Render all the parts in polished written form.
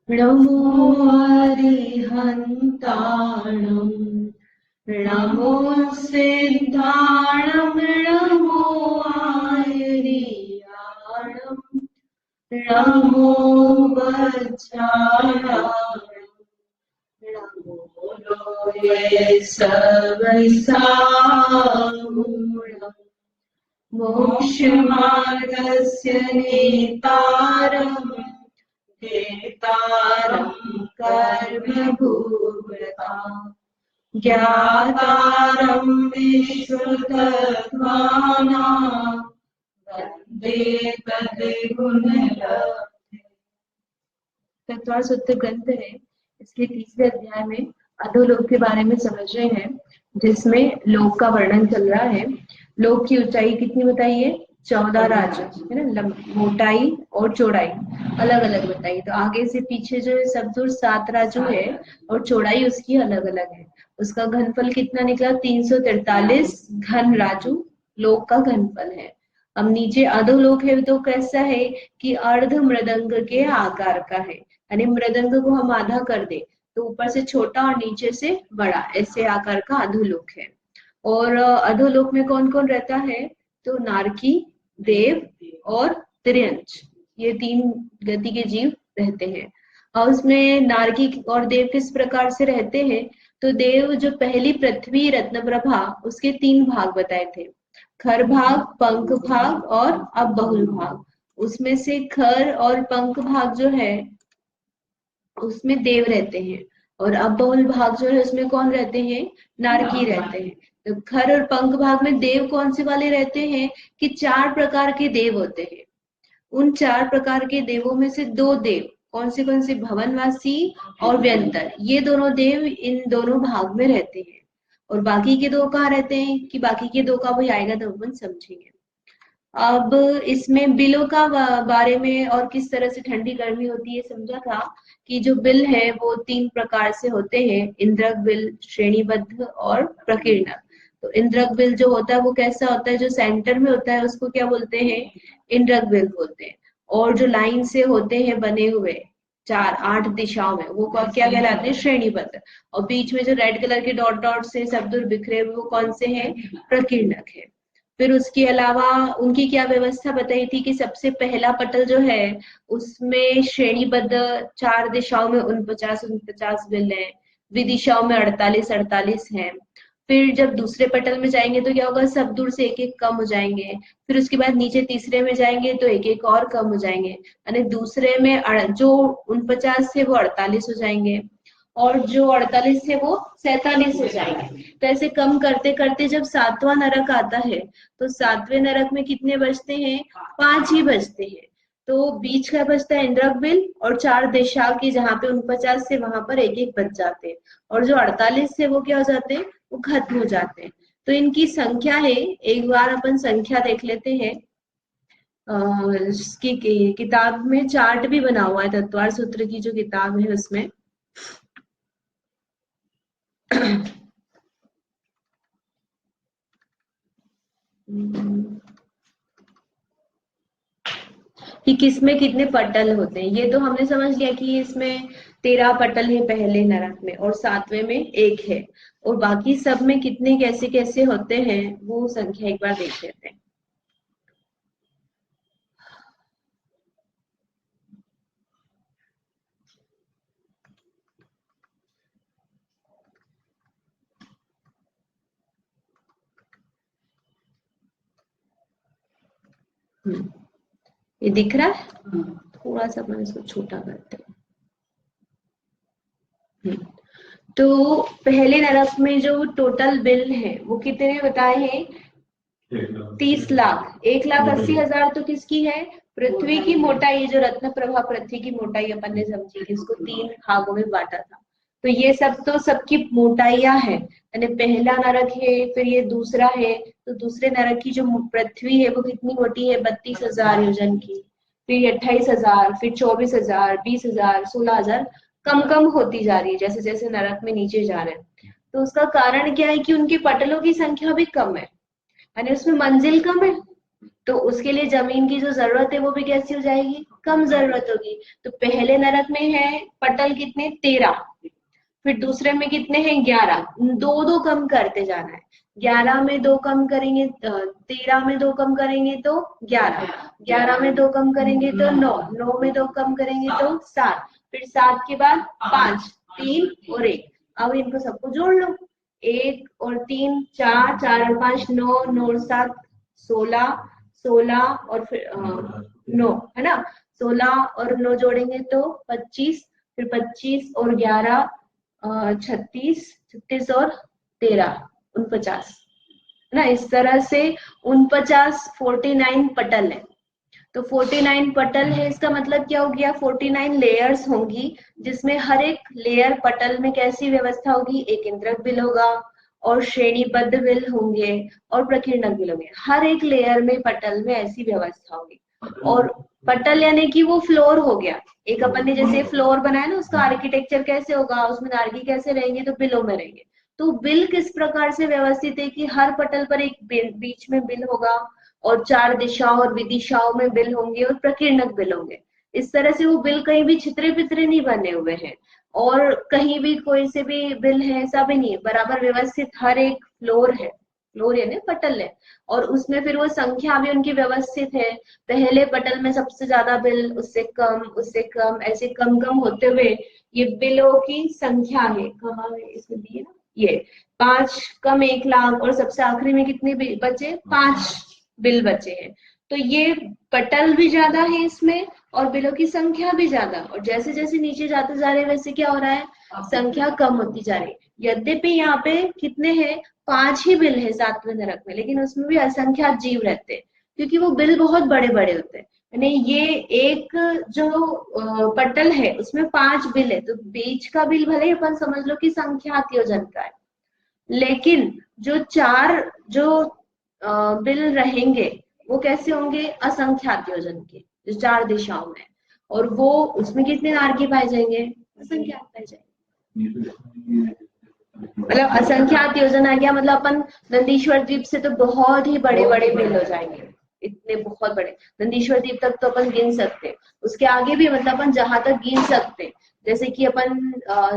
नमो अरिहन्ताणं नमो सिद्धाणं नमो आयर्याणं नमो वज्राणां नमो लोये सवैसामूढम् मोक्षमार्गस्य नेतारम् नेतारं कर्मभूभृताम् ज्ञातारं विश्रुतध्वानां वन्दे तद्गुणलब्धे। तत्वार सूत्र ग्रंथ है, इसके तीसरे अध्याय में अधोलोक के बारे में समझ रहे हैं, जिसमें लोक का वर्णन चल रहा है। लोक की ऊंचाई कितनी बताई है? 14 राजू है ना, मोटाई और चौड़ाई अलग अलग बताई। तो आगे से पीछे जो है सब दूर 7 राजू है और चौड़ाई उसकी अलग अलग है। उसका घनफल कितना निकला? 343 घन राजू लोक का घनफल है। अब नीचे अधोलोक है तो कैसा है कि अर्ध मृदंग के आकार का है, यानी मृदंग को हम आधा कर दे तो ऊपर से छोटा और नीचे से बड़ा, ऐसे आकार का अधोलोक है। और अधोलोक में कौन कौन रहता है? तो नारकी, देव और त्रियंच, ये 3 गति के जीव रहते हैं। और उसमें नारकी और देव किस प्रकार से रहते हैं? तो देव जो पहली पृथ्वी रत्नप्रभा, उसके 3 भाग बताए थे, खर भाग, पंख भाग और अब बहुल भाग। उसमें से खर और पंख भाग जो है उसमें देव रहते हैं, और अब बहुल भाग जो है उसमें कौन रहते हैं? नारकी रहते हैं। तो खर और पंख भाग में देव कौन से वाले रहते हैं कि 4 प्रकार के देव होते हैं। उन 4 प्रकार के देवों में से 2 देव कौन से? भवनवासी और व्यंतर, ये दोनों देव इन दोनों भाग में रहते हैं। और बाकी के 2 कहाँ रहते हैं कि बाकी के 2 का भी आएगा तो अपन समझेंगे। अब इसमें बिलों का बारे में और किस तरह से ठंडी गर्मी होती है समझा था कि जो बिल है वो 3 प्रकार से होते हैं, इंद्रक बिल, श्रेणीबद्ध और प्रकीर्णक। तो इंद्रक बिल जो होता है वो कैसा होता है? जो सेंटर में होता है उसको क्या बोलते हैं? इंद्रक बिल बोलते हैं। और जो लाइन से होते हैं बने हुए 8 दिशाओं में, वो क्या कहलाते हैं? श्रेणीबद्ध। और बीच में जो रेड कलर के डॉट डॉट से सब दूर बिखरे हुए, वो कौन से हैं? प्रकीर्णक है। फिर उसके अलावा उनकी क्या व्यवस्था बताई थी कि सबसे पहला पटल जो है उसमें श्रेणीबद्ध 4 दिशाओं में 49 बिल है, विदिशाओं में 48 है। फिर जब दूसरे पटल में जाएंगे तो क्या होगा? सब दूर से एक एक कम हो जाएंगे। फिर उसके बाद नीचे तीसरे में जाएंगे तो एक एक और कम हो जाएंगे, यानी दूसरे में जो 49 थे वो 48 हो जाएंगे, और जो 48 थे वो 47 हो जाएंगे। तो ऐसे कम करते करते जब 7वां नरक आता है तो 7वें नरक में कितने बचते हैं? 5 ही बचते हैं। तो बीच का बचता है इंद्रक बिल, और 4 दिशा की जहाँ पे 49 से वहां पर एक एक बच जाते हैं, और जो 48 से वो क्या हो जाते हैं? वो खत्म हो जाते हैं। तो इनकी संख्या है, एक बार अपन संख्या देख लेते हैं। इसकी किताब में चार्ट भी बना हुआ है, तत्वार सूत्र की जो किताब है उसमें। कि किसमें कितने पटल होते हैं, ये तो हमने समझ लिया कि इसमें 13 पटल है पहले नरक में, और 7वें में 1 है। और बाकी सब में कितने कैसे कैसे होते हैं वो संख्या एक बार देख लेते हैं। ये दिख रहा है? थोड़ा सा अपन इसको छोटा करते हैं। तो पहले नरक में जो टोटल बिल है वो कितने बताए हैं? 30 लाख। 1,80,000 तो किसकी है? पृथ्वी की मोटाई, जो रत्न प्रभा पृथ्वी की मोटाई अपन ने समझी कि इसको 3 भागों में बांटा था। तो ये सब तो सबकी मोटाइयां है, यानी पहला नरक है, फिर ये दूसरा है। तो दूसरे नरक की जो पृथ्वी है वो कितनी मोटी है? 32,000 योजन की। फिर 28,000, फिर 24,000, 20,000, 16,000, कम कम होती जा रही है जैसे जैसे नरक में नीचे जा रहे हैं। तो उसका कारण क्या है कि उनके पटलों की संख्या भी कम है, यानी उसमें मंजिल कम है। तो उसके लिए जमीन की जो जरूरत है वो भी कैसी हो जाएगी, कम जरूरत होगी। तो पहले नरक में है पटल कितने, 13, फिर दूसरे में कितने हैं, 11, दो दो कम करते जाना है। 11 में दो कम करेंगे 13 में दो कम करेंगे तो 11, 11 में दो कम करेंगे तो 9, 9 में दो कम करेंगे तो 7, फिर 7 के बाद 5, 3 और 1। अब इनको सबको जोड़ लो, 1 और 3 4, 4 और 5 9, 9 और 7 16, 16 और फिर 9 है ना, 16 और 9 जोड़ेंगे तो 25, फिर 25 और 11 36, 36 और 13 49 है ना। इस तरह से 49 49 पटल है। तो 49 पटल है, इसका मतलब क्या हो गया, 49 लेयर्स होंगी, जिसमें हर एक लेयर पटल में कैसी व्यवस्था होगी, एक इंद्रक बिल होगा और श्रेणीबद्ध बिल होंगे और प्रकीर्णक बिल होंगे। हर एक लेयर में पटल में ऐसी व्यवस्था होगी। और पटल यानी कि वो फ्लोर हो गया, एक अपन ने जैसे फ्लोर बनाया ना, उसका आर्किटेक्चर कैसे होगा, उसमें नारकी कैसे रहेंगे, तो बिलों में रहेंगे। तो बिल किस प्रकार से व्यवस्थित है कि हर पटल पर एक बीच में बिल होगा और 4 दिशाओं और विदिशाओं में बिल होंगे और प्रकीर्णक बिल होंगे। इस तरह से वो बिल कहीं भी छितरे पितरे नहीं बने हुए हैं और कहीं भी कोई से भी बिल है ऐसा भी नहीं है, बराबर व्यवस्थित हर एक फ्लोर है, फ्लोर यानी पटल है। और उसमें फिर वो संख्या भी उनकी व्यवस्थित है, पहले पटल में सबसे ज्यादा बिल, उससे कम ऐसे कम कम होते हुए ये बिलों की संख्या है। कहाँ है इसमें दिए ना, ये 5 कम 1 लाख और सबसे आखिरी में कितने बचे, 5 बिल बचे हैं। तो ये पटल भी ज्यादा है इसमें और बिलों की संख्या भी ज्यादा, और जैसे जैसे नीचे जाते जा रहे हैं वैसे क्या हो रहा है, संख्या कम होती जा रही है। यद्यपि यहाँ पे कितने हैं, 5 ही बिल है 7वें नरक में, लेकिन उसमें भी असंख्यात जीव रहते हैं क्योंकि वो बिल बहुत बड़े बड़े होते हैं। यानी ये एक जो पटल है उसमें 5 बिल है, तो बीच का बिल भले ही अपन समझ लो कि संख्यात योजन का है, लेकिन जो 4 जो बिल रहेंगे वो कैसे होंगे, असंख्यात योजन के, जो 4 दिशाओं में, और वो उसमें कितने नारकी पाए जाएंगे, असंख्यात पाए जाएंगे। मतलब असंख्यात योजना है क्या, मतलब अपन नंदीश्वर द्वीप से तो बहुत ही बड़े बड़े बिल हो जाएंगे, इतने बहुत बड़े। नंदीश्वर द्वीप तक तो अपन गिन सकते हैं, उसके आगे भी मतलब अपन जहां तक गिन सकते हैं, जैसे कि अपन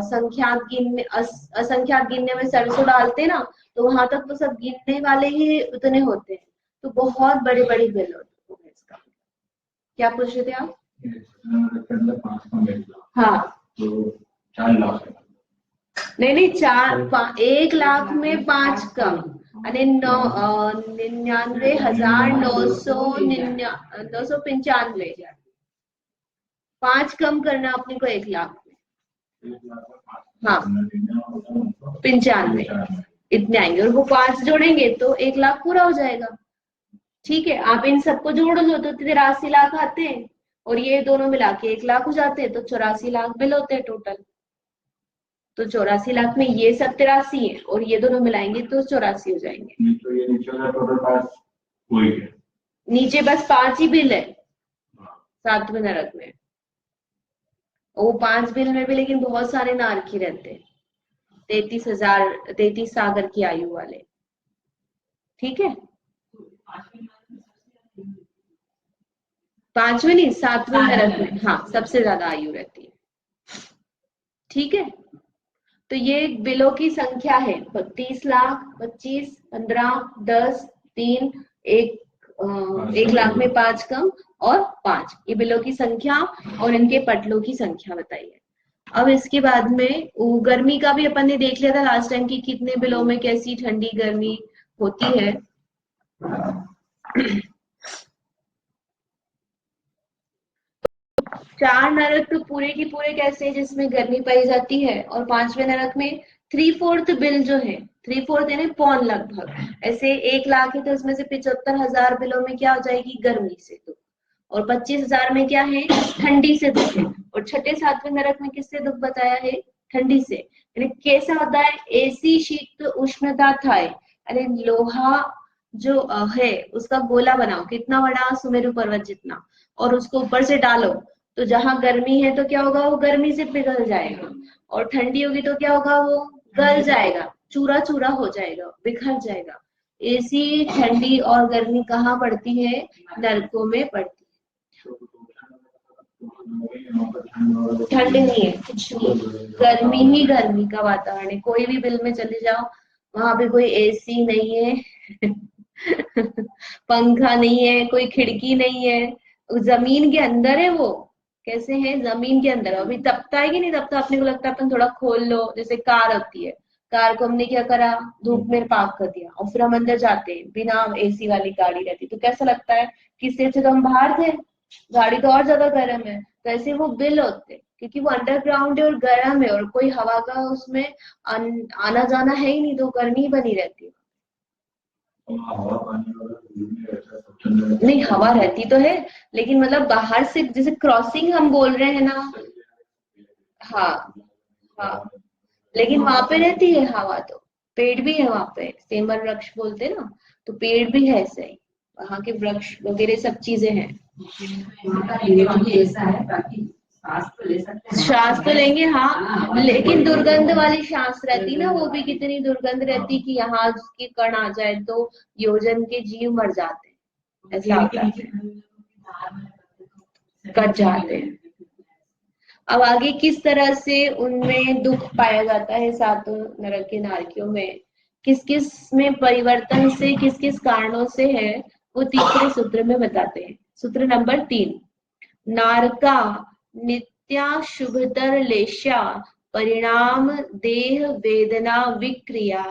संख्यात गिनने असंख्यात गिनने में सरसों डालते हैं ना, तो वहां तक तो सब गिनने वाले ही उतने होते हैं। तो बहुत बड़े बड़े बिल होते हैं इसका। क्या पूछ रहे थे आप? हाँ, तो 4 लाख नहीं नहीं, 1 लाख में 5 कम, अरे 99,995, 5 कम करना अपने को 1 लाख में, हाँ 95 इतने आएंगे, और वो 5 जोड़ेंगे तो 1 लाख पूरा हो जाएगा। ठीक है, आप इन सबको जोड़ लो तो 83 लाख आते हैं, और ये दोनों मिला के 1 लाख हो जाते हैं, तो 84 लाख बिल होते हैं टोटल। तो 84 लाख में ये सब 83 है और ये दोनों मिलाएंगे तो 84 हो जाएंगे। तो ये नीचे बस 5 ही बिल है 7वें नरक में, वो 5 बिल में भी लेकिन बहुत सारे नारकी रहते हैं, 33 सागर की आयु वाले। ठीक है, 5वें नहीं 7वें नरक में, हाँ सबसे ज्यादा आयु रहती है। ठीक है, तो ये बिलों की संख्या है 30 लाख, 25, 15, 10, 3, 1 लाख में 5 कम और 5, ये बिलों की संख्या और इनके पटलों की संख्या बताई है। अब इसके बाद में गर्मी का भी अपन ने देख लिया था लास्ट टाइम की कितने बिलों में कैसी ठंडी गर्मी होती है। 4 नरक तो पूरे की पूरे कैसे जिसमें गर्मी पाई जाती है, और 5वें नरक में 3/4 बिल जो है, 3/4 यानी पौन लगभग, ऐसे 1 लाख है तो उसमें से 75,000 बिलों में क्या हो जाएगी, गर्मी से दुख, और 25,000 में क्या है, ठंडी से दुख है। और छठे 7वें नरक में किससे दुख बताया है, ठंडी से। यानी कैसा होता है, ऐसी शीत उष्णता था, यानी लोहा जो है उसका गोला बनाओ, कितना बड़ा, सुमेरु पर्वत जितना, और उसको ऊपर से डालो, तो जहां गर्मी है तो क्या होगा, वो गर्मी से पिघल जाएगा, और ठंडी होगी तो क्या होगा, वो गल जाएगा, चूरा चूरा हो जाएगा, बिखर जाएगा। एसी ठंडी और गर्मी कहाँ पड़ती है? नलकों में पड़ती है। ठंड नहीं है, कुछ नहीं, गर्मी ही गर्मी का वातावरण है। कोई भी बिल में चले जाओ, वहां पे कोई एसी नहीं है पंखा नहीं है, कोई खिड़की नहीं है, जमीन के अंदर है वो। कैसे है? जमीन के अंदर। अभी तपता है कि नहीं तपता? अपने को लगता है अपन थोड़ा खोल लो, जैसे कार होती है, कार को हमने क्या करा, धूप में पार्क कर दिया और फिर हम अंदर जाते हैं, बिना एसी वाली गाड़ी रहती तो कैसा लगता है कि इससे अच्छा तो हम बाहर थे, गाड़ी तो और ज्यादा गर्म है। तो ऐसे वो बिल होते हैं, क्योंकि वो अंडरग्राउंड है और गर्म है और कोई हवा का उसमें आना जाना है ही नहीं, तो गर्मी ही बनी रहती है। नहीं, हवा रहती तो है, लेकिन मतलब बाहर से जैसे क्रॉसिंग हम बोल रहे हैं ना। हाँ, हाँ, लेकिन वहां पे रहती है हवा तो। पेड़ भी है वहां पे, सेमर वृक्ष बोलते हैं ना, तो पेड़ भी है सही, वहां के वृक्ष वगैरह सब चीजें हैं। ऐसा है, बाकी सांस तो ले सकते हैं, सांस तो लेंगे हाँ, लेकिन दुर्गंध वाली सांस रहती ना, वो भी कितनी दुर्गंध रहती कि यहाँ उसकी कण आ जाए तो योजन के जीव मर जाते हैं, ऐसा होता है, कट जाते हैं। अब आगे किस तरह से उनमें दुख पाया जाता है सातों नरक के नारकियों में, किस किस में परिवर्तन से, किस किस कारणों से है, वो तीसरे सूत्र में बताते हैं। सूत्र नंबर 3, नारका नित्या शुभतर लेशा परिणाम देह वेदना विक्रिया।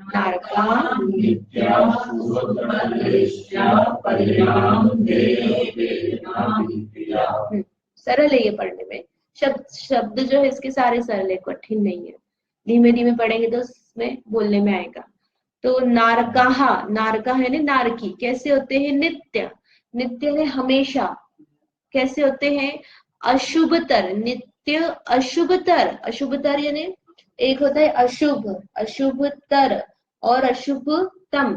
नारका नित्या शुभतर लेशा परिणाम देह वेदना विक्रिया। सरल है ये पढ़ने में, शब्द शब्द जो है इसके सारे सरल है, कठिन नहीं है, धीमे धीमे पढ़ेंगे तो इसमें बोलने में आएगा। तो नारकाहा, नारका है ना नारकी, कैसे होते हैं? नित्य, नित्य है हमेशा, कैसे होते हैं? अशुभतर, नित्य अशुभतर, अशुभतर यानी एक होता है अशुभ, अशुभतर और अशुभतम।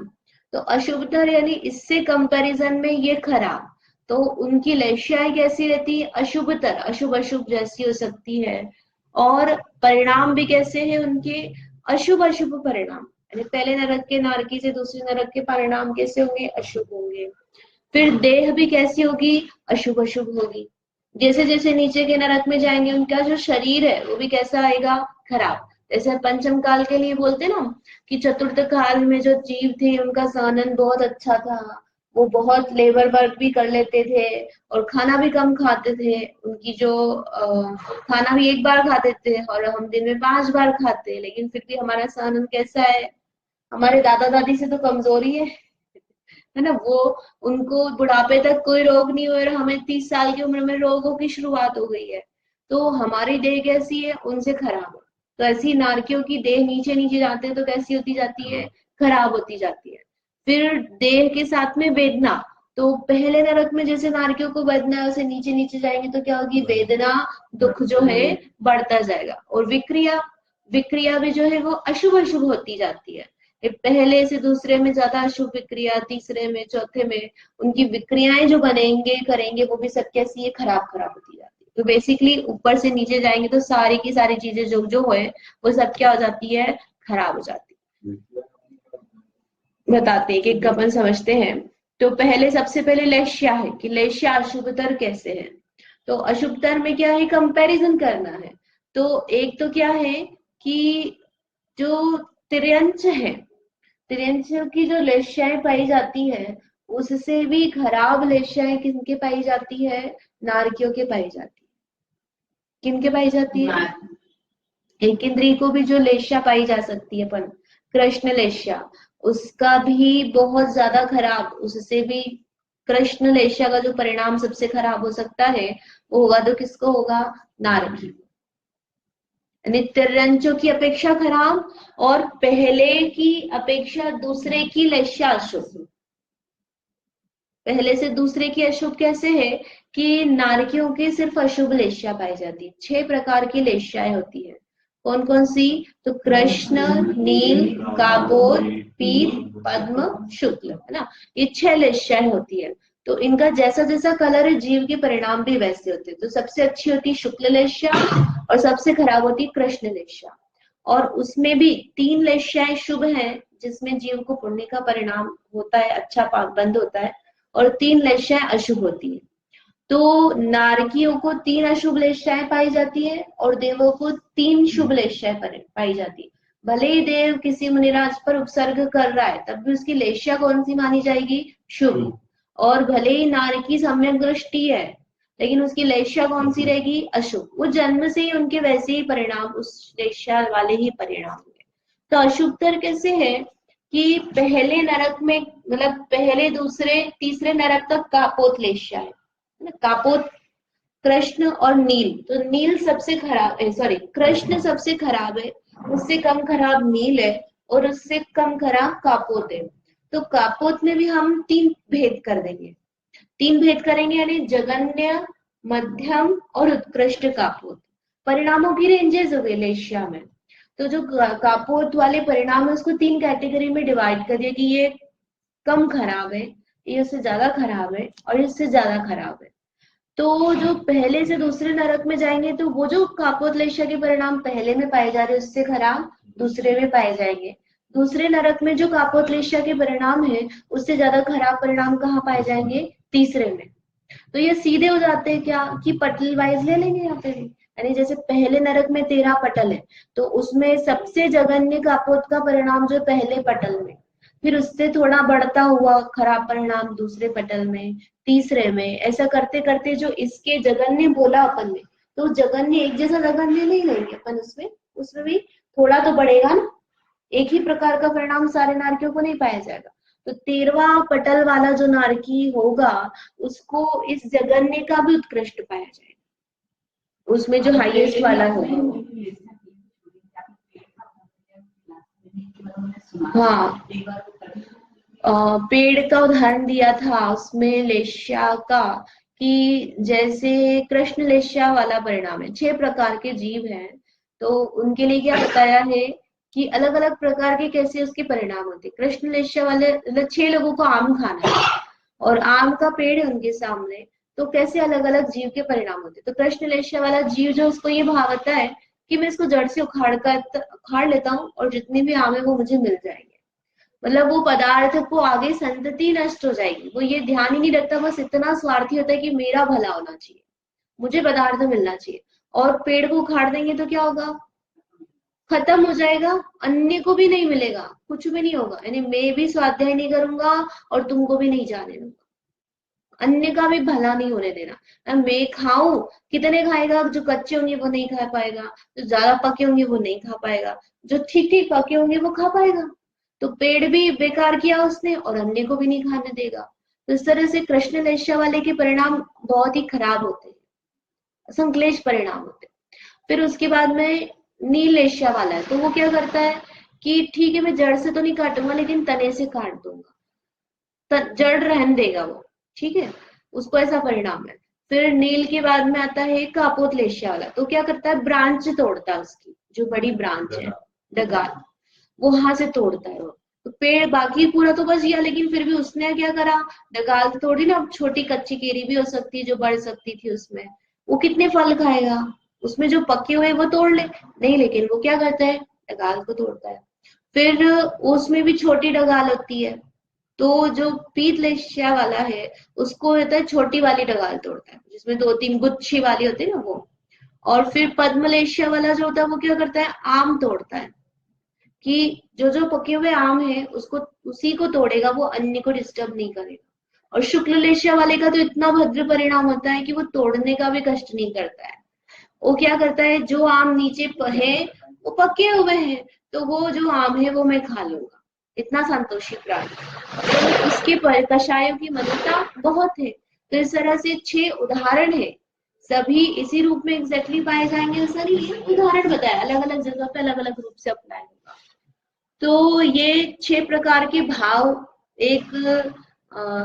तो अशुभतर यानी इससे कंपैरिजन में ये खराब, तो उनकी लक्ष्याएं कैसी रहती है? अशुभतर, अशुभ अशुभ जैसी हो सकती है, और परिणाम भी कैसे हैं उनके? अशुभ अशुभ परिणाम, यानी पहले नरक के नारकी से दूसरे नरक के परिणाम कैसे होंगे? अशुभ होंगे। फिर देह भी कैसी होगी? अशुभ अशुभ होगी। जैसे जैसे नीचे के नरक में जाएंगे उनका जो शरीर है वो भी कैसा आएगा? खराब। जैसे पंचम काल के लिए बोलते ना कि चतुर्थ काल में जो जीव थे उनका सानन बहुत अच्छा था, वो बहुत लेबर वर्क भी कर लेते थे और खाना भी कम खाते थे, उनकी जो खाना भी एक बार खाते थे और हम दिन में 5 बार खाते, लेकिन फिर भी हमारा सानन कैसा है? हमारे दादा दादी से तो कमजोरी है ना वो, उनको बुढ़ापे तक कोई रोग नहीं हुआ और हमें 30 साल की उम्र में रोगों की शुरुआत हो गई है। तो हमारी देह कैसी है? उनसे खराब है। तो ऐसी नारकियों की देह नीचे नीचे जाते हैं तो कैसी होती जाती है? खराब होती जाती है। फिर देह के साथ में वेदना, तो पहले नरक में जैसे नारकियों को वेदना है, उसे नीचे नीचे जाएंगे तो क्या होगी? वेदना, दुख जो है बढ़ता जाएगा। और विक्रिया, विक्रिया भी जो है वो अशुभ अशुभ होती जाती है, पहले से दूसरे में ज्यादा अशुभ विक्रिया, तीसरे में चौथे में उनकी विक्रियाएं जो बनेंगे करेंगे वो भी सब कैसी है? खराब खराब होती जाती है। तो बेसिकली ऊपर से नीचे जाएंगे तो सारी की सारी चीजें जो जो है वो सब क्या हो जाती है? खराब हो जाती है। बताते हैं कि अपन समझते हैं। तो पहले सबसे पहले लक्ष्य है कि लक्ष्य अशुभतर कैसे है। तो अशुभतर में क्या है? कंपैरिजन करना है। तो एक तो क्या है कि जो तिर्यंच है, तिर्यंच की जो लेश्याएं पाई जाती है उससे भी खराब लेश्याएं किनके पाई जाती है? नारकियों के पाई जाती है। किनके पाई जाती है? एक इंद्रिय को भी जो लेश्या पाई जा सकती है अपन, कृष्ण लेश्या, उसका भी बहुत ज्यादा खराब, उससे भी कृष्ण लेश्या का जो परिणाम सबसे खराब हो सकता है वो होगा तो किसको होगा? नारकी। तिर्यंचों की अपेक्षा खराब और पहले की अपेक्षा दूसरे की लेश्या अशुभ। पहले से दूसरे की अशुभ कैसे है कि नारकियों की सिर्फ अशुभ लेश्या पाई जाती है। 6 प्रकार की लेश्याएं होती है। कौन कौन सी? तो कृष्ण, नील, काबोध, पीत, पद्म, शुक्ल, है ना, ये 6 लेश्याएं होती है। तो इनका जैसा जैसा कलर है जीव के परिणाम भी वैसे होते हैं। तो सबसे अच्छी होती है शुक्ल लेश्या और सबसे खराब होती है कृष्ण लेश्या। और उसमें भी 3 लेश्याएं शुभ हैं जिसमें जीव को पुण्य का परिणाम होता है, अच्छा पाक बंद होता है, और 3 लेशाएं अशुभ होती है। तो नारकियों को 3 अशुभ लेशाएं पाई जाती है और देवों को 3 शुभ लेशाएं पाई जाती है। भले ही देव किसी मुनिराज पर उपसर्ग कर रहा है तब भी उसकी लेशा कौन सी मानी जाएगी? शुभ। और भले ही नारकी सम्यक दृष्टि है लेकिन उसकी लेशा कौन सी रहेगी? अशुभ। वो जन्म से ही उनके वैसे ही परिणाम, उस लेशा वाले ही परिणाम होंगे। तो अशुभतर कैसे है कि पहले नरक में, मतलब पहले दूसरे तीसरे नरक तक कापोत लेशा है ना। कापोत कृष्ण और नील, तो नील सबसे खराब है, सॉरी कृष्ण सबसे खराब है, उससे कम खराब नील है और उससे कम खराब कापोत है। तो कापोत में भी हम 3 भेद कर देंगे, 3 भेद करेंगे, यानी जगन्य, मध्यम और उत्कृष्ट कापोत। परिणामों की रेंजेस हो गई लेशिया में। तो जो कापोत वाले परिणाम है उसको 3 कैटेगरी में डिवाइड कर दिया कि ये कम खराब है, ये उससे ज्यादा खराब है और इससे ज्यादा खराब है। तो जो पहले से दूसरे नरक में जाएंगे तो वो जो कापोतलेशा के परिणाम पहले में पाए जा रहे हैं उससे खराब दूसरे में पाए जाएंगे। दूसरे नरक में जो कापोतलेशा के परिणाम है उससे ज्यादा खराब परिणाम कहाँ पाए जाएंगे? तीसरे में। तो ये सीधे हो जाते हैं क्या कि पटल वाइज ले लेंगे यहाँ पे भी, यानी जैसे पहले नरक में 13 पटल है तो उसमें सबसे जघन्य कापोत का परिणाम जो पहले पटल में, फिर उससे थोड़ा बढ़ता हुआ खराब परिणाम दूसरे पटल में, तीसरे में, ऐसा करते करते जो इसके जघन्य बोला अपन ने, तो जघन्य एक जैसा जघन्य नहीं लेंगे अपन, उसमें उसमें भी थोड़ा तो बढ़ेगा ना, एक ही प्रकार का परिणाम सारे नारकियों को नहीं पाया जाएगा। तो 13वां पटल वाला जो नारकी होगा उसको इस जगन्य का भी उत्कृष्ट पाया जाएगा, उसमें जो हाईएस्ट वाला होगा। हाँ, पेड़ का उदाहरण दिया था उसमें लेश्या का, कि जैसे कृष्ण लेश्या वाला परिणाम है, 6 प्रकार के जीव हैं तो उनके लिए क्या बताया है कि अलग अलग प्रकार के कैसे उसके परिणाम होते। कृष्ण लेश्या वाले मतलब 6 लोगों को आम खाना है और आम का पेड़ है उनके सामने, तो कैसे अलग अलग जीव के परिणाम होते। तो कृष्ण लेश्या वाला जीव जो उसको ये भाव आता है कि मैं इसको जड़ से उखाड़ लेता हूँ और जितने भी आम है वो मुझे मिल जाएंगे, मतलब वो पदार्थ को आगे संतति नष्ट हो जाएगी, वो ये ध्यान ही नहीं रखता, बस इतना स्वार्थी होता है कि मेरा भला होना चाहिए, मुझे पदार्थ मिलना चाहिए। और पेड़ को उखाड़ देंगे तो क्या होगा? खत्म हो जाएगा, अन्य को भी नहीं मिलेगा, कुछ भी नहीं होगा, यानी मैं भी स्वाध्याय नहीं करूंगा और तुमको भी नहीं जाने दूंगा, अन्य का भी भला नहीं होने देना। मैं खाऊं, कितने खाएगा? जो कच्चे होंगे वो नहीं खा पाएगा, जो ज्यादा पके होंगे वो नहीं खा पाएगा, जो ठीक ठीक पके होंगे वो खा पाएगा। तो पेड़ भी बेकार किया उसने और अन्य को भी नहीं खाने देगा। तो इस तरह से कृष्ण लेश्या वाले के परिणाम बहुत ही खराब होते हैं, संक्लेश परिणाम होते हैं। फिर उसके बाद में नील लेश्या वाला है, तो वो क्या करता है कि ठीक है मैं जड़ से तो नहीं काटूंगा लेकिन तने से काट दूंगा, जड़ रहन देगा वो, ठीक है, उसको ऐसा परिणाम है। फिर नील के बाद में आता है कापोतलेशिया वाला, तो क्या करता है? ब्रांच तोड़ता है, उसकी जो बड़ी ब्रांच है डगाल, वो वहां से तोड़ता है वो। तो पेड़ बाकी पूरा तो बच गया लेकिन फिर भी उसने क्या करा? डगाल तो तोड़ी ना, अब छोटी कच्ची केरी भी हो सकती है जो बढ़ सकती थी उसमें, वो कितने फल खाएगा? उसमें जो पके हुए वो तोड़ ले नहीं, लेकिन वो क्या करता है? डगाल को तोड़ता है। फिर उसमें भी छोटी डगाल होती है, तो जो पीतलेशिया वाला है उसको होता है छोटी वाली डगाल तोड़ता है जिसमें 2-3 गुच्छी वाली होती है ना वो। और फिर पद्मलेशिया वाला जो होता है वो क्या करता है? आम तोड़ता है, कि जो जो पके हुए आम है उसको उसी को तोड़ेगा, वो अन्य को डिस्टर्ब नहीं करेगा। और शुक्ल लेशिया वाले का तो इतना भद्र परिणाम होता है कि वो तोड़ने का भी कष्ट नहीं करता है। वो क्या करता है? जो आम नीचे है वो पके हुए हैं तो वो जो आम है वो मैं खा लूंगा, इतना संतोषी प्राणी। तो इसके कषायों की मधुरता बहुत है। तो इस तरह से 6 उदाहरण है, सभी इसी रूप में एग्जैक्टली पाए जाएंगे ऐसा नहीं है, उदाहरण बताया अलग अलग जगह पे अलग अलग रूप से अप्लाई होगा। तो ये 6 प्रकार के भाव एक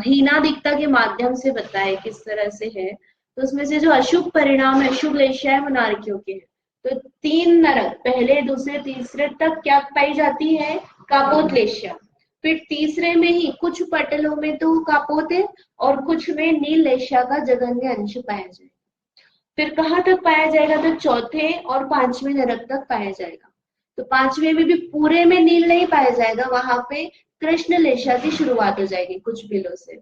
हीनादिकता के माध्यम से बताए किस तरह से है। तो उसमें से जो अशुभ परिणाम है, शुभ लेशा है, वो नारकियों के हैं। तो 3 नरक, पहले दूसरे तीसरे तक क्या पाई जाती है? कापोत लेशा। फिर तीसरे में ही कुछ पटलों में तो कापोत है और कुछ में नील लेशा का जघन्य अंश पाया जाएगा। फिर कहाँ तक पाया जाएगा? तो चौथे और 5वें नरक तक पाया जाएगा। तो पांचवे में भी पूरे में नील नहीं पाया जाएगा, वहां पे कृष्ण लेशा की शुरुआत हो जाएगी कुछ बिलों से।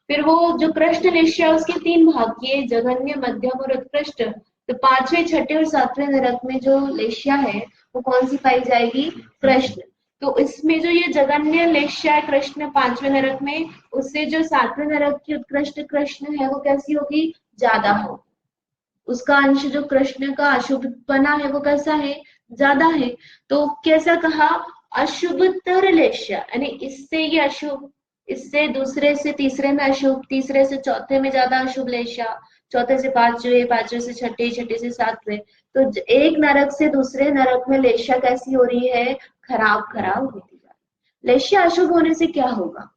फिर वो जो कृष्ण लेशा उसके तीन भाग किए, जघन्य, मध्यम और उत्कृष्ट। तो पांचवें, छठे और सातवें नरक में जो लेशा है वो कौन सी पाई जाएगी? कृष्ण। तो इसमें जो ये जघन्य लेशा कृष्ण पांचवें नरक में, उससे जो सातवें नरक की उत्कृष्ट कृष्ण है वो कैसी होगी? ज्यादा हो। उसका अंश जो कृष्ण का अशुभपना है वो कैसा है? ज्यादा है। तो कैसा कहा? अशुभतर लेशा, यानी इससे ये अशुभ, इससे दूसरे से तीसरे में अशुभ, तीसरे से चौथे में ज्यादा अशुभ लेशा, चौथे से पांचवे, पांचवे से छठे, छठे से सातवें। तो एक नरक से दूसरे नरक में लेशा कैसी हो रही है? खराब खराब होती जा रही। लेशा अशुभ होने से क्या होगा?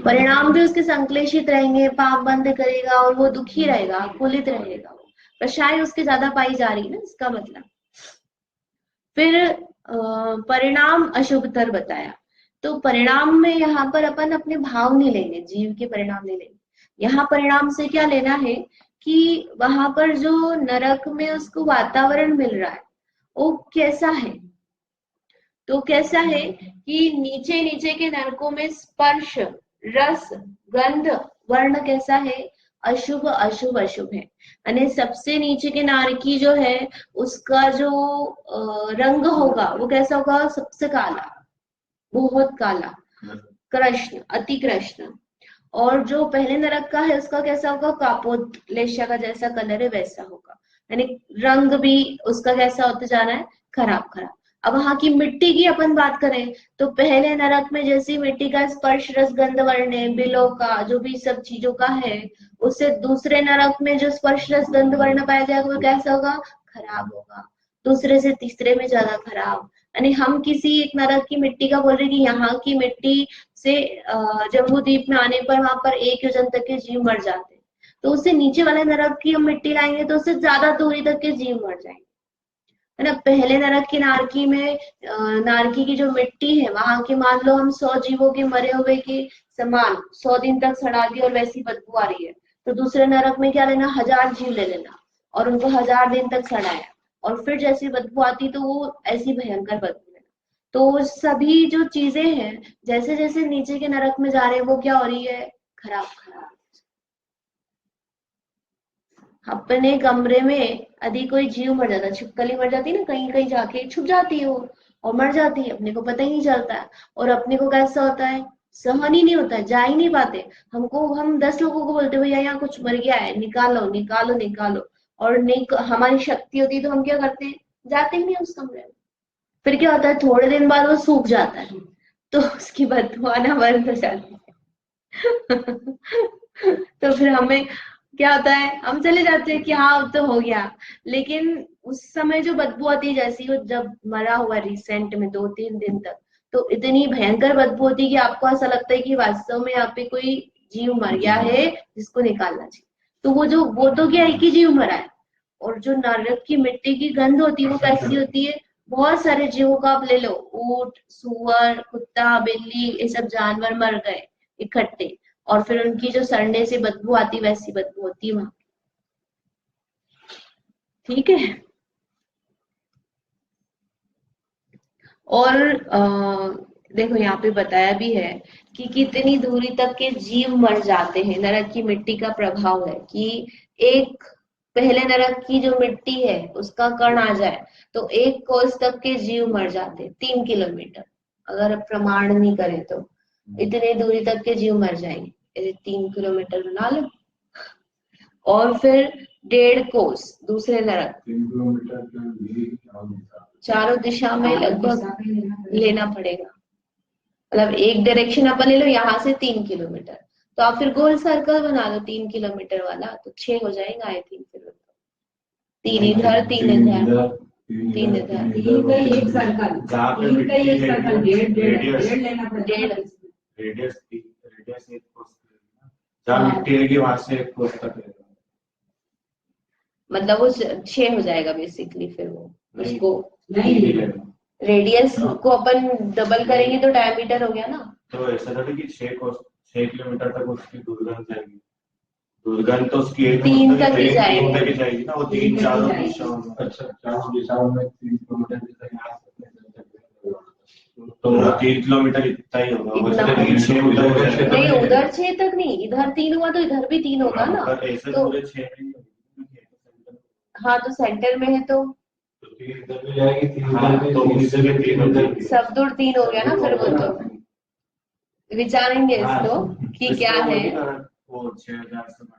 परिणाम भी उसके संक्लेशित रहेंगे, पाप बंद करेगा और वो दुखी रहेगा, कुलित रहेगा। प्रशाएं उसके ज्यादा पाई जा रही है ना, इसका मतलब। फिर परिणाम अशुभतर बताया। तो परिणाम में यहाँ पर अपन अपने भाव नहीं लेंगे, जीव के परिणाम नहीं लेंगे। यहाँ परिणाम से क्या लेना है कि वहां पर जो नरक में उसको वातावरण मिल रहा है वो कैसा है? तो कैसा है कि नीचे नीचे के नरकों में स्पर्श, रस, गंध, वर्ण कैसा है? अशुभ अशुभ अशुभ है। यानी सबसे नीचे के नारकी जो है उसका जो रंग होगा वो कैसा होगा? सबसे काला, बहुत काला, कृष्ण, अति कृष्ण। और जो पहले नरक का है उसका कैसा होगा? कापोत लेशा का जैसा कलर है वैसा होगा। यानी रंग भी उसका कैसा होते जा रहा है? खराब खराब। अब वहां की मिट्टी की अपन बात करें तो पहले नरक में जैसी मिट्टी का स्पर्श, रस, गंध, वर्ण है, बिलों का जो भी सब चीजों का है, उससे दूसरे नरक में जो स्पर्श, रस, गंध, वर्ण पाया जाएगा वो कैसा होगा? खराब होगा। दूसरे से तीसरे में ज्यादा खराब। यानी हम किसी एक नरक की मिट्टी का बोल रहे कि यहाँ की मिट्टी से जम्बू द्वीप में आने पर वहां पर 1 योजन तक के जीव मर जाते हैं, तो उससे नीचे वाले नरक की हम मिट्टी लाएंगे तो उससे ज्यादा दूरी तक के जीव मर जाएंगे, है ना। पहले नरक की नारकी में नारकी की जो मिट्टी है वहां की मान लो हम 100 जीवों के मरे हुए के समान 100 दिन तक सड़ा दी और वैसी बदबू आ रही है, तो दूसरे नरक में क्या लेना? 1000 जीव ले लेना और उनको 1000 दिन तक सड़ाया और फिर जैसी बदबू आती तो वो ऐसी भयंकर बदबू लेना। तो सभी जो चीजें हैं जैसे जैसे नीचे के नरक में जा रहे हैं वो क्या हो रही है? खराब खराब। अपने कमरे में यदि कोई जीव मर जाता, छिपकली मर जाती ना, कहीं कहीं जाके छुप जाती है वो और मर जाती है, अपने को पता ही नहीं चलता है। और अपने को कैसा होता है? सहन ही नहीं होता है, जा ही नहीं पाते। हमको हम 10 लोगों को बोलते भैया यहाँ कुछ मर गया है, निकालो निकालो निकालो, और नहीं हमारी शक्ति होती है तो हम क्या करते हैं? जाते ही नहीं उस कमरे में। फिर क्या होता है? थोड़े दिन बाद वो सूख जाता है तो उसकी बदबू आना बंद हो जाती है तो फिर हमें क्या होता है? हम चले जाते हैं कि हाँ अब तो हो गया, लेकिन उस समय जो बदबू आती है जैसी वो जब मरा हुआ रिसेंट में 2-3 दिन तक, तो इतनी भयंकर बदबू होती है कि आपको ऐसा लगता है कि वास्तव में यहाँ पे कोई जीव मर गया है जिसको निकालना चाहिए। तो वो तो क्या एक ही जीव मरा है। और जो नरक की मिट्टी की गंध होती है वो कैसी होती है? बहुत सारे जीवों का आप ले लो, ऊंट, सुअर, कुत्ता, बिल्ली, ये सब जानवर मर गए इकट्ठे, और फिर उनकी जो सड़ने से बदबू आती वैसी बदबू होती है वहां। ठीक है। और देखो यहाँ पे बताया भी है कि कितनी दूरी तक के जीव मर जाते हैं। नरक की मिट्टी का प्रभाव है कि एक पहले नरक की जो मिट्टी है उसका कण आ जाए तो 1 कोस तक के जीव मर जाते हैं, 3 किलोमीटर, अगर प्रमाण नहीं करे तो इतनी दूरी तक के जीव मर जाएंगे। 3 किलोमीटर बना लो। और फिर 1.5 कोस दूसरे नरक, 3 किलोमीटर चारों दिशा में लगभग लेना पड़ेगा। मतलब एक डायरेक्शन अपन ले लो यहाँ से 3 किलोमीटर, तो आप फिर गोल सर्कल बना लो 3 किलोमीटर वाला, तो 6 हो जाएगा आई थिंक। फिर 3 इधर 3 इधर 3 इधर, तीन का ही एक सर्कल, तीन का ही एक सर्कल, डेढ़ लेना पड़ेगा। रेडियस एक कोस जहाँ मिट्टी रहेगी वहां से 1 कोस तक रहेगा, मतलब वो 6 हो जाएगा बेसिकली। फिर वो उसको नहीं रेडियस को अपन डबल करेंगे तो डायमीटर हो गया ना। तो ऐसा थोड़ी कि 6 किलोमीटर तक उसकी दूरी जाएगी। दुर्गंध तो उसकी एक 3 तक ही तीन तक जाएगी। ही जाएगी ना, वो 3 तीन तक ही चारों जाएगी। दिशाओं में। अच्छा, चारों दिशाओं में 3 किलोमीटर तक आ सकते हैं। तो वो 3 किलोमीटर इतना ही होगा, वो इतना चले होगा। 6 उधर हो उधर जाएगा। नहीं, उधर 6 तक नहीं, इधर 3 हुआ तो इधर भी 3 होगा ना। पर ऐसे तो पूरे 6 नहीं होगी। हाँ, तो सेंटर में है तो तो 3 इधर भी जाएगी, 3 हाँ, इधर भी, तो 3 उससे इधर भी भी, 3 3 इधर हो भी। सब दूर 3 हो गया ना, फिर वो तो विचारेंगे इसको कि क्या है, वो 6000 से multiply।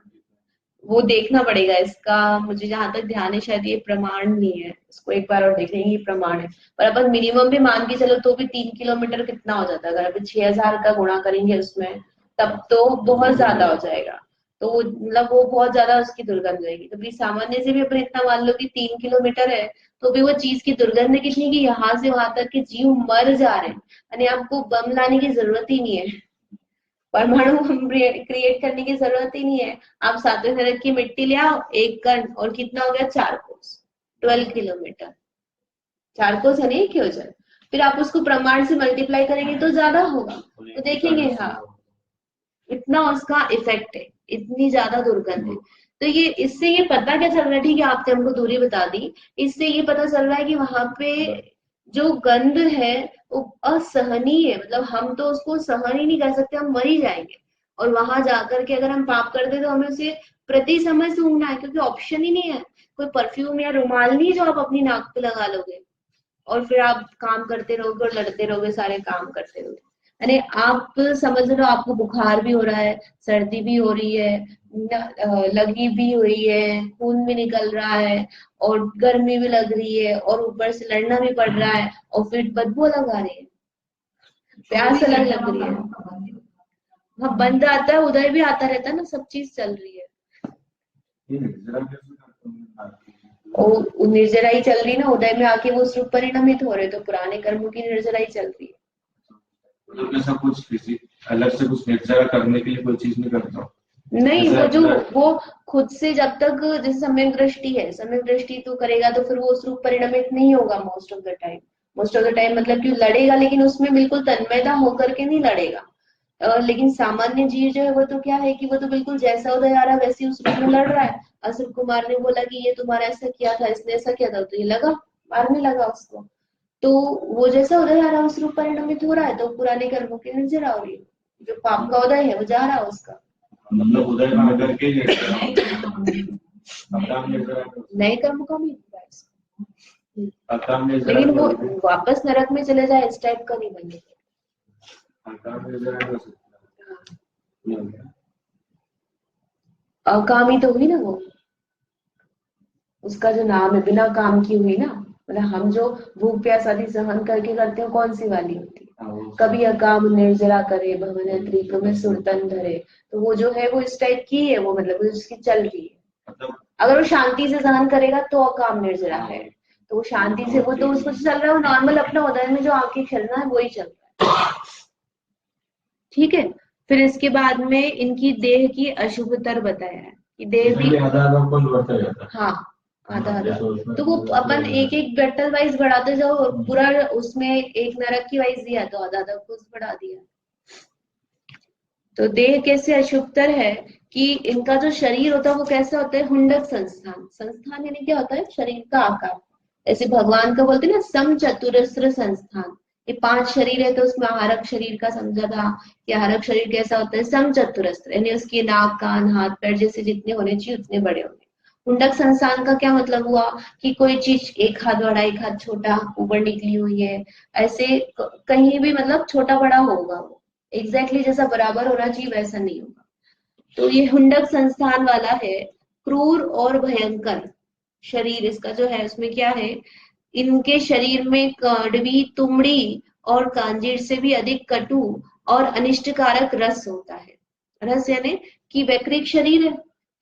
वो देखना पड़ेगा इसका। मुझे जहां तक ध्यान है शायद ये प्रमाण नहीं है, इसको एक बार और देख लेंगे, ये प्रमाण है। पर अपन मिनिमम भी मान के चलो तो भी 3 किलोमीटर कितना हो जाता है, अगर अभी 6000 का गुणा करेंगे उसमें तब तो बहुत ज्यादा हो जाएगा। तो वो मतलब वो बहुत ज्यादा उसकी दुर्गंध रहेगी। तो भी सामान्य से भी अपन इतना मान लो कि 3 किलोमीटर है, तो भी वो चीज की दुर्गंध कितनी की यहाँ से वहां तक के जीव मर जा रहे हैं, यानी आपको बम लाने की जरूरत ही नहीं है, परमाणु क्रिएट करने की जरूरत ही नहीं है। आप सातवें नरक की मिट्टी ले आओ, 1 कण, और कितना हो गया 4 कोस, 12 किलोमीटर। 4 कोस है नहीं क्यों, फिर आप उसको प्रमाण से मल्टीप्लाई करेंगे तो ज्यादा होगा। तो देखेंगे हाँ, इतना उसका इफेक्ट है, इतनी ज्यादा दुर्गंध है। तो ये इससे ये पता क्या चल रहा है, ठीक है आपने हमको दूरी बता दी, इससे ये पता चल रहा है कि वहां पे जो गंध है वो असहनीय है, मतलब हम तो उसको सहन ही नहीं कर सकते, हम मर ही जाएंगे। और वहां जाकर के अगर हम पाप करते तो हमें उसे प्रति समय सूंघना है, क्योंकि ऑप्शन ही नहीं है। कोई परफ्यूम या रुमाल नहीं जो आप अपनी नाक पे लगा लोगे और फिर आप काम करते रहोगे और लड़ते रहोगे, सारे काम करते रहोगे। यानी आप समझ लो आपको बुखार भी हो रहा है, सर्दी भी हो रही है, लगी भी हुई है, खून भी निकल रहा है, और गर्मी भी लग रही है, और ऊपर से लड़ना भी पड़ रहा है, और फिर बदबू लगा रही है, प्यास अलग लग रही है। हाँ, बंद आता है, उधर भी आता रहता है ना, सब चीज चल रही है। और निर्जराई चल रही ना, उदय में आके वो स्वरूप परिणमित हो रहे, तो पुराने कर्मों की निर्जराई चल रही है। तो ऐसा कुछ किसी अलग से कुछ निर्जरा करने के लिए कोई चीज नहीं करता नहीं, वो जो वो खुद से जब तक जैसे सम्यक दृष्टि है, सम्यक दृष्टि तो करेगा तो फिर वो स्वरूप परिणमित नहीं होगा most of the time. Most of the time मतलब कि लड़ेगा, लेकिन उसमें बिल्कुल तन्मयता होकर के नहीं लड़ेगा। लेकिन सामान्य जीव जो है वो तो क्या है कि वो तो बिल्कुल जैसा उदय आ रहा है वैसे उस रूप में लड़ रहा है। असित कुमार ने बोला कि ये तुम्हारा ऐसा किया था, इसने ऐसा किया था, तो ये लगा, मारने लगा उसको। तो वो जैसा उदय आ रहा है उस रूप परिणमित हो रहा है, तो पुराने कर्मों की निर्जरा हो रही है। जो पाप का उदय है वो जा रहा है उसका, मतलब उदय ना करके नए कर्म का भी होता है इसका। अकाम लेकिन वो वापस नरक में चले जाए इस टाइप का नहीं बनेगा। अकामी तो हुई ना वो, उसका जो नाम है बिना काम की हुई ना, मतलब हम जो भूख प्यास आदि सहन करके करते हैं कौन सी वाली होती है, कभी अकाम निर्जरा करे भवन त्रिक में सुरतन धरे, तो वो जो है वो इस टाइप की है, वो मतलब उसकी चल रही है। अगर वो शांति से सहन करेगा तो अकाम निर्जरा है, तो वो शांति से, वो तो उसको चल रहा है, वो नॉर्मल अपना उदय में जो आंखें खिलना है वही चल रहा है। ठीक है, फिर इसके बाद में इनकी देह की अशुभतर बताया है कि देह भी हाँ आधा आधा, तो वो अपन एक एक बैटल वाइज बढ़ाते जाओ, और पूरा उसमें एक नरक की वाइज दिया तो आधा आधा कुछ बढ़ा दिया। तो देह कैसे अशुभतर है कि इनका जो शरीर होता है वो कैसा होता है, हुंडक संस्थान। संस्थान यानी क्या होता है, शरीर का आकार। ऐसे भगवान का बोलते हैं ना सम चतुरस्र संस्थान, ये 5 शरीर है, तो उसमें आहारक शरीर का समझा था कि आहारक शरीर कैसा होता है, सम चतुरस्र, यानी उसके नाक कान हाथ पैर जैसे जितने होने चाहिए उतने बड़े होंगे। हुंडक संस्थान का क्या मतलब हुआ कि कोई चीज एक हाथ बड़ा एक हाथ छोटा ऊपर निकली हुई है, ऐसे कहीं भी मतलब छोटा बड़ा होगा, वो एग्जैक्टली जैसा बराबर होना चाहिए वैसा नहीं होगा। तो ये हुंडक संस्थान वाला है। क्रूर और भयंकर शरीर इसका जो है, उसमें क्या है, इनके शरीर में कड़वी तुमड़ी और कांजीर से भी अधिक कटु और अनिष्टकारक रस होता है। रस यानी कि वैकृक शरीर है,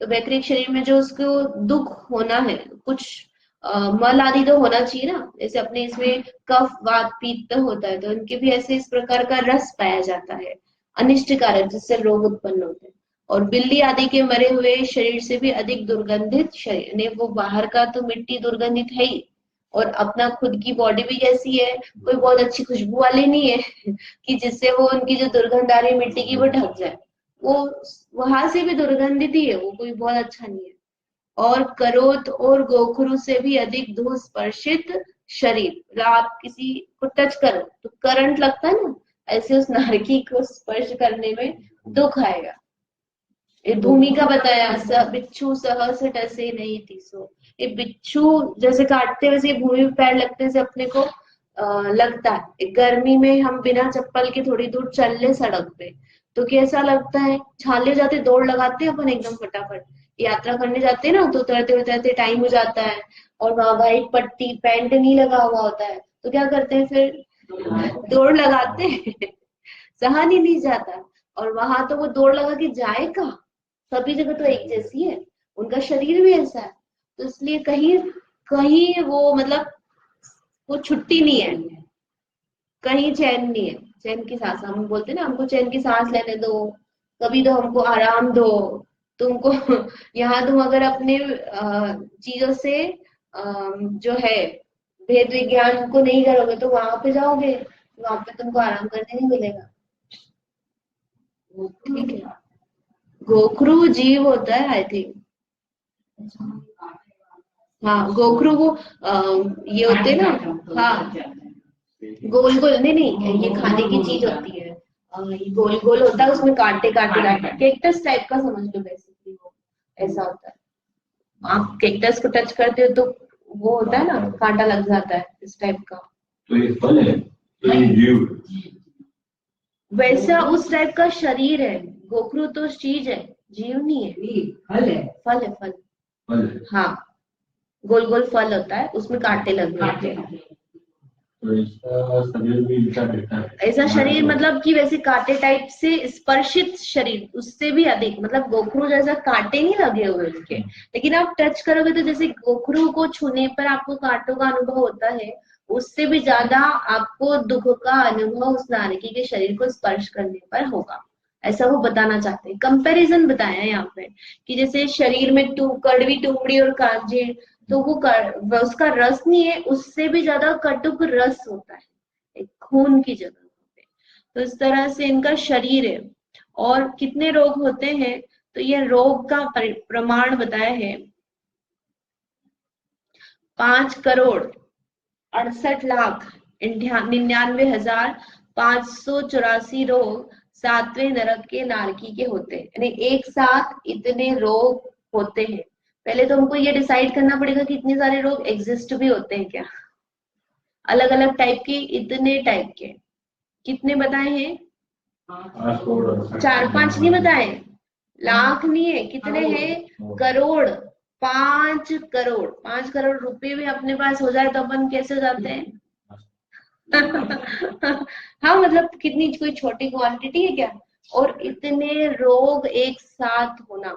तो वैकृक शरीर में जो उसको दुख होना है, कुछ मल आदि तो होना चाहिए ना, जैसे अपने इसमें कफ वात पित्त होता है, तो इनके भी ऐसे इस प्रकार का रस पाया जाता है अनिष्टकारक, जिससे रोग उत्पन्न होते हैं। और बिल्ली आदि के मरे हुए शरीर से भी अधिक दुर्गंधित शरीर ने, वो बाहर का तो मिट्टी दुर्गंधित है ही, और अपना खुद की बॉडी भी कैसी है, कोई बहुत अच्छी खुशबू वाली नहीं है कि जिससे वो उनकी जो दुर्गंध आ रही मिट्टी की वो ढक जाए। वो वहां से भी दुर्गंधित ही है, वो कोई बहुत अच्छा नहीं है। और करोत और गोखरू से भी अधिक धूल स्पर्शित शरीर, मतलब आप किसी को टच करो तो करंट लगता है ना, ऐसे उस नारकी को स्पर्श करने में दुख आएगा। ये भूमिका बताया, बिच्छू सहस टसे नहीं तीसो, ये बिच्छू जैसे काटते वैसे ये भूमि पे पैर लगने से अपने को लगता है। गर्मी में हम बिना चप्पल के थोड़ी दूर चल ले सड़क पे तो कैसा लगता है, छाले जाते दौड़ लगाते हैं अपन एकदम फटाफट, यात्रा करने जाते हैं ना तो उतरते उतरते टाइम हो जाता है, और वहां व्हाइट पट्टी पैंट नहीं लगा हुआ होता है तो क्या करते हैं फिर, दौड़ लगाते हैं सहा नहीं जाता। और वहां तो वो दौड़ लगा के जाए कहाँ, सभी जगह तो एक जैसी है, उनका शरीर भी ऐसा है, तो इसलिए कहीं कहीं वो मतलब वो छुट्टी नहीं है, कहीं चैन नहीं है। चैन की सांस हम बोलते हैं ना, हमको चैन की सांस लेने दो, कभी तो हमको आराम दो, तुमको यहाँ तुम अगर अपने चीजों से जो है भेद विज्ञान को नहीं करोगे तो वहां पे जाओगे, वहां पे तुमको आराम करने नहीं मिलेगा। ठीक है, गोखरू जीव होता है आई थिंक, हाँ गोखरू वो ये होते हैं ना, हाँ गोल गोल, नहीं नहीं ये खाने की चीज होती है, ये गोल गोल होता है, उसमें कांटे कांटे कांटे, कैक्टस टाइप का समझ लो बेसिकली, वो ऐसा होता है। आप कैक्टस को टच करते हो तो वो होता है ना, कांटा लग जाता है, इस टाइप का। तो ये फल है, तो ये जीव, वैसा उस टाइप का शरीर है, गोखरू तो चीज है, जीव नहीं है, फल है, फल है, फल। फल है। हाँ गोल गोल फल होता है, उसमें कांटे लग जाते हैं। तो इसका शरीर भी ऐसा दिखता है, ऐसा शरीर मतलब कि वैसे कांटे टाइप से स्पर्शित शरीर, उससे भी अधिक, मतलब गोखरू जैसा कांटे नहीं लगे हुए उसके, लेकिन आप टच करोगे तो जैसे गोखरू को छूने पर आपको कांटों का अनुभव होता है, उससे भी ज्यादा आपको दुख का अनुभव उस नारकी के शरीर को स्पर्श करने पर होगा, ऐसा वो बताना चाहते हैं। कंपैरिजन बताया है यहाँ पे कि जैसे शरीर में कड़वी टुकड़ी और कांजे, तो वो उसका रस नहीं है, उससे भी ज्यादा कटुक रस होता है एक खून की जगह पे। तो इस तरह से इनका शरीर है। और कितने रोग होते हैं, तो ये रोग का प्रमाण बताया है, 5,68,99,584 रोग 7वें नरक के नारकी के होते हैं, यानी एक साथ इतने रोग होते हैं। पहले तो हमको ये डिसाइड करना पड़ेगा कि इतने सारे रोग एग्जिस्ट भी होते हैं क्या, अलग अलग टाइप के, इतने टाइप के। कितने बताए हैं, 4-5 नहीं बताए, लाख नहीं है, कितने हैं, करोड़, 5 करोड़, 5 करोड़ रुपए भी अपने पास हो जाए तो अपन कैसे हो जाते हैं हाँ मतलब कितनी कोई छोटी क्वांटिटी है क्या। और इतने रोग एक साथ होना,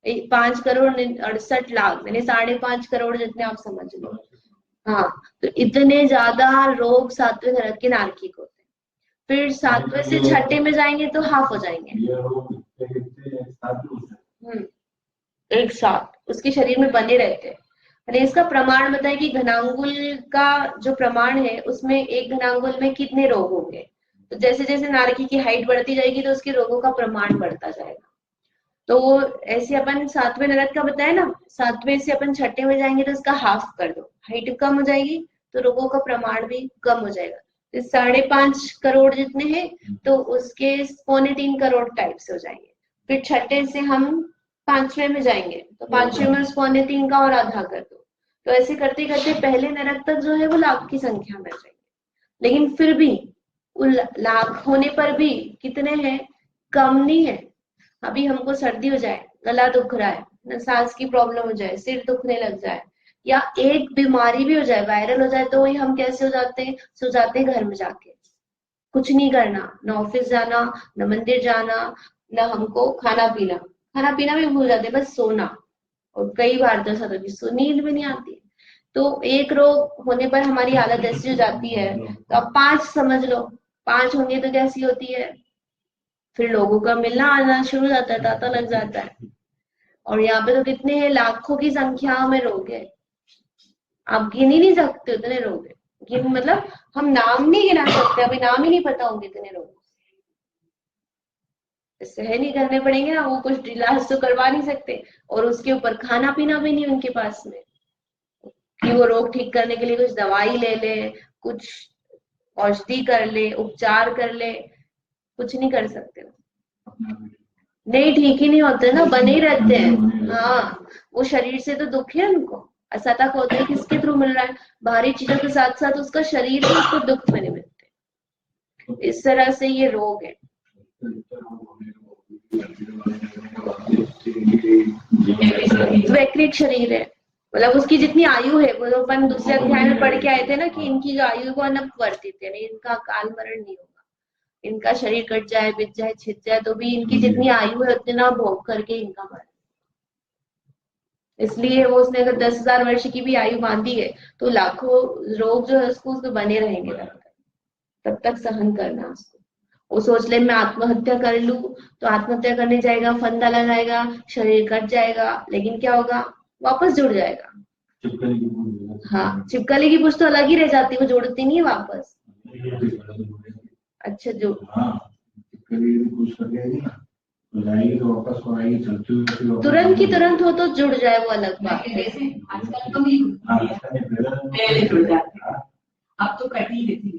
5,68,00,000 यानी 5.5 करोड़ जितने आप समझ लो। हाँ तो इतने ज्यादा रोग 7वें नरक के नारकी को होते हैं। फिर 7वें से 6ठे में जाएंगे तो हाफ हो जाएंगे, एक साथ उसके शरीर में बने रहते हैं। यानी इसका प्रमाण बताए कि घनांगुल का जो प्रमाण है उसमें एक घनांगुल में कितने रोग होंगे, तो जैसे जैसे नारकी की हाइट बढ़ती जाएगी तो उसके रोगों का प्रमाण बढ़ता जाएगा। तो ऐसे अपन 7वें नरक का बताया ना, 7वें से अपन 6ठे में जाएंगे तो उसका हाफ कर दो, हाइट कम हो जाएगी तो रोगों का प्रमाण भी कम हो जाएगा। तो 5.5 करोड़ जितने हैं तो उसके 3.25 करोड़ टाइप से हो जाएंगे। फिर 6ठे से हम 5वें में जाएंगे तो 5वें में 3.25 का और आधा कर दो, तो ऐसे करते करते पहले नरक तक जो है वो लाख की संख्या में जाएंगे। लेकिन फिर भी लाख होने पर भी कितने हैं, कम नहीं है। अभी हमको सर्दी हो जाए, गला दुख रहा है, सांस की प्रॉब्लम हो जाए, सिर दुखने लग जाए, या एक बीमारी भी हो जाए, वायरल हो जाए, तो वही हम कैसे हो जाते हैं, सो जाते हैं घर में जाके, कुछ नहीं करना, न ऑफिस जाना, न मंदिर जाना, न हमको खाना पीना, खाना पीना भी भूल जाते, बस सोना। और कई बार तो ऐसा होता है नींद भी नहीं आती। तो एक रोग होने पर हमारी हालत ऐसी हो जाती है, तो अब 5 समझ लो, 5 होंगे तो कैसी होती है, फिर लोगों का मिलना आना शुरू हो जाता है, तांता लग जाता है। और यहाँ पे तो कितने हैं, लाखों की संख्या में रोग है, आप गिन ही नहीं सकते उतने रोग है, गिन मतलब हम नाम नहीं गिना सकते, अभी नाम ही नहीं पता होंगे इतने रोग। सहन ही करने पड़ेंगे ना, वो कुछ इलाज तो करवा नहीं सकते, और उसके ऊपर खाना पीना भी नहीं उनके पास में कि वो रोग ठीक करने के लिए कुछ दवाई ले ले, कुछ औषधि कर ले, उपचार कर ले, कुछ नहीं कर सकते। नहीं, ठीक ही नहीं होते ना, बने ही रहते हैं। हाँ, वो शरीर से तो दुख है उनको, असतक होते हैं किसके थ्रू मिल रहा है, बाहरी चीजों के साथ साथ उसका शरीर भी उसको दुख में मिलते हैं। इस तरह से ये रोग है। वैकृत शरीर है, मतलब उसकी जितनी आयु है, वो अपन दूसरे अध्याय में पढ़ के आए थे ना कि इनकी जो आयु को अनपवर्तित है, इनका काल मरण नहीं होगा, इनका शरीर कट जाए, बिछ जाए, छिद जाए, तो भी इनकी जितनी आयु है उतना भोग करके इनका मरण। इसलिए वो उसने अगर 10,000 वर्ष की भी आयु बांधी है तो लाखों रोग जो है उसको बने रहेंगे तब तक सहन करना उसको। वो सोच ले मैं आत्महत्या कर लूं, तो आत्महत्या करने जाएगा, फंदा लगाएगा, शरीर कट जाएगा, लेकिन क्या होगा, वापस जुड़ जाएगा। हाँ, चिपकली की पूछ तो अलग ही रह जाती है, वो जोड़ती नहीं है वापस। अच्छा, जो तुरंत की तुरंत हो तो जुड़ जाए, वो अलग बात है। आजकल तो नहीं, पहले जुड़ जाते, अब तो कट ही देती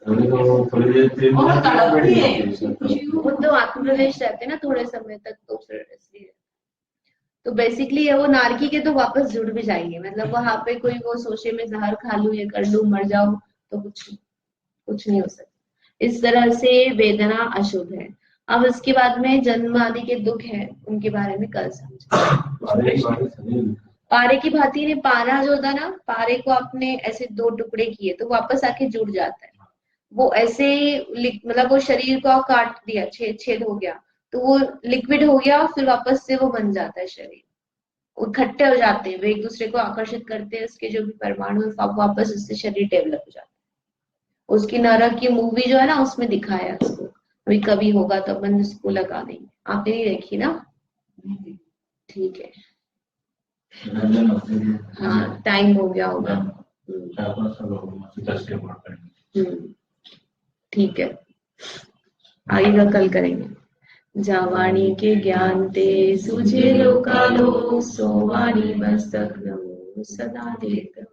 और तड़पती है। वो तो आत्मप्रवेश रहते ना थोड़े समय तक, तो फिर इसलिए तो बेसिकली वो नारकी के तो वापस जुड़ भी जाएंगे, मतलब वहां पे कोई वो सोचे में जहर खा लूं, ये कर लूं, मर जाऊं, तो कुछ नहीं हो सकता। इस तरह से वेदना अशुभ है। अब इसके बाद में जन्म आदि के दुख है, उनके बारे में कल समझेंगे। पारे की भांति ने पारा जो था ना, पारे को आपने ऐसे 2 टुकड़े किए तो वापस आके जुड़ जाता है। वो ऐसे मतलब वो शरीर को काट दिया, छेद हो गया, तो वो लिक्विड हो गया, फिर वापस से वो बन जाता है शरीर, वो इकट्ठे हो जाते हैं, वो एक दूसरे को आकर्षित करते हैं, उसके जो भी परमाणु वापस उससे शरीर डेवलप हो जाता है। उसकी नरक की मूवी जो है ना, उसमें दिखाया उसको, अभी कभी होगा तो अपन उसको लगा देंगे। आपने नहीं देखी ना? ठीक है, हाँ, टाइम हो गया होगा। ठीक है, आगे का कल करेंगे। जावाणी के ज्ञान ते सूझे लोकालो, सो वाणी मस्तक नमो सदा देत।